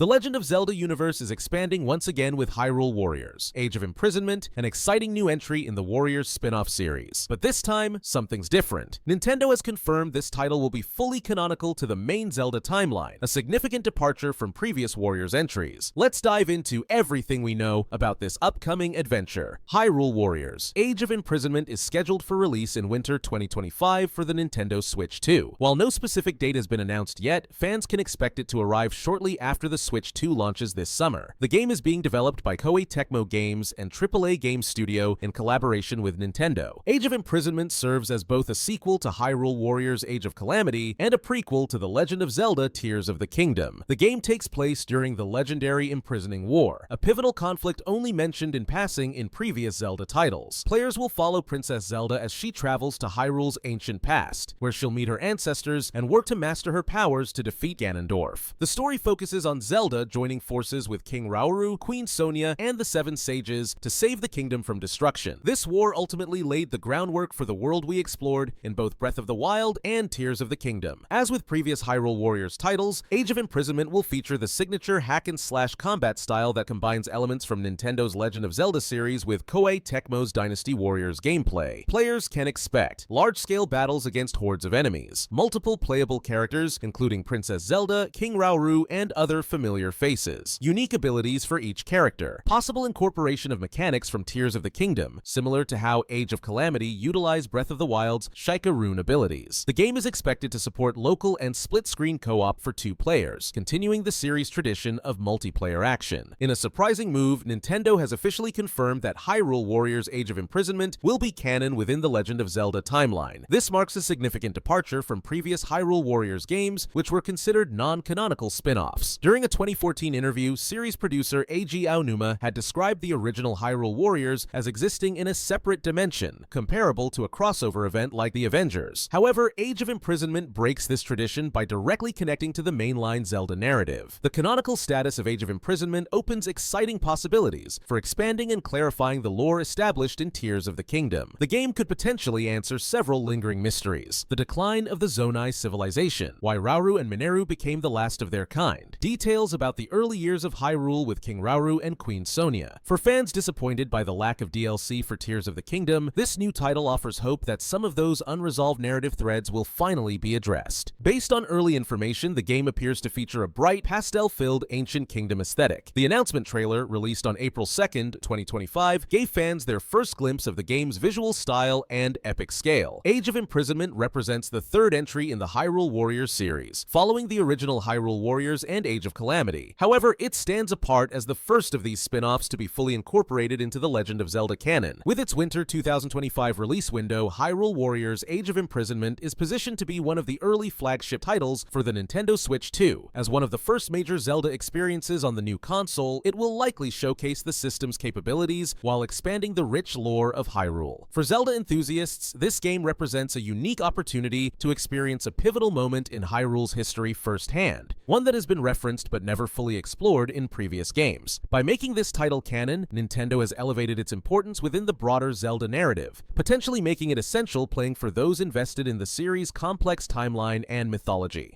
The Legend of Zelda universe is expanding once again with Hyrule Warriors, Age of Imprisonment, an exciting new entry in the Warriors spin-off series. But this time, something's different. Nintendo has confirmed this title will be fully canonical to the main Zelda timeline, a significant departure from previous Warriors entries. Let's dive into everything we know about this upcoming adventure. Hyrule Warriors, Age of Imprisonment is scheduled for release in winter 2025 for the Nintendo Switch 2. While no specific date has been announced yet, fans can expect it to arrive shortly after the Switch 2 launches this summer. The game is being developed by Koei Tecmo Games and AAA Games Studio in collaboration with Nintendo. Age of Imprisonment serves as both a sequel to Hyrule Warriors Age of Calamity and a prequel to The Legend of Zelda Tears of the Kingdom. The game takes place during the legendary Imprisoning War, a pivotal conflict only mentioned in passing in previous Zelda titles. Players will follow Princess Zelda as she travels to Hyrule's ancient past, where she'll meet her ancestors and work to master her powers to defeat Ganondorf. The story focuses on Zelda joining forces with King Rauru, Queen Sonia, and the Seven Sages to save the kingdom from destruction. This war ultimately laid the groundwork for the world we explored in both Breath of the Wild and Tears of the Kingdom. As with previous Hyrule Warriors titles, Age of Imprisonment will feature the signature hack-and-slash combat style that combines elements from Nintendo's Legend of Zelda series with Koei Tecmo's Dynasty Warriors gameplay. Players can expect large-scale battles against hordes of enemies, multiple playable characters, including Princess Zelda, King Rauru, and other familiar faces, unique abilities for each character, possible incorporation of mechanics from Tears of the Kingdom, similar to how Age of Calamity utilized Breath of the Wild's Sheikah Rune abilities. The game is expected to support local and split-screen co-op for 2 players, continuing the series' tradition of multiplayer action. In a surprising move, Nintendo has officially confirmed that Hyrule Warriors Age of Imprisonment will be canon within the Legend of Zelda timeline. This marks a significant departure from previous Hyrule Warriors games, which were considered non-canonical spin-offs. During a 2014 interview, series producer Eiji Aonuma had described the original Hyrule Warriors as existing in a separate dimension, comparable to a crossover event like the Avengers. However, Age of Imprisonment breaks this tradition by directly connecting to the mainline Zelda narrative. The canonical status of Age of Imprisonment opens exciting possibilities for expanding and clarifying the lore established in Tears of the Kingdom. The game could potentially answer several lingering mysteries: the decline of the Zonai civilization, why Rauru and Mineru became the last of their kind, details about the early years of Hyrule with King Rauru and Queen Sonia. For fans disappointed by the lack of DLC for Tears of the Kingdom, this new title offers hope that some of those unresolved narrative threads will finally be addressed. Based on early information, the game appears to feature a bright, pastel-filled ancient kingdom aesthetic. The announcement trailer, released on April 2nd, 2025, gave fans their first glimpse of the game's visual style and epic scale. Age of Imprisonment represents the 3rd entry in the Hyrule Warriors series, following the original Hyrule Warriors and Age of Calamity. However, it stands apart as the first of these spin-offs to be fully incorporated into the Legend of Zelda canon. With its winter 2025 release window, Hyrule Warriors Age of Imprisonment is positioned to be one of the early flagship titles for the Nintendo Switch 2. As one of the first major Zelda experiences on the new console, it will likely showcase the system's capabilities while expanding the rich lore of Hyrule. For Zelda enthusiasts, this game represents a unique opportunity to experience a pivotal moment in Hyrule's history firsthand, one that has been referenced but never fully explored in previous games. By making this title canon, Nintendo has elevated its importance within the broader Zelda narrative, potentially making it essential playing for those invested in the series' complex timeline and mythology.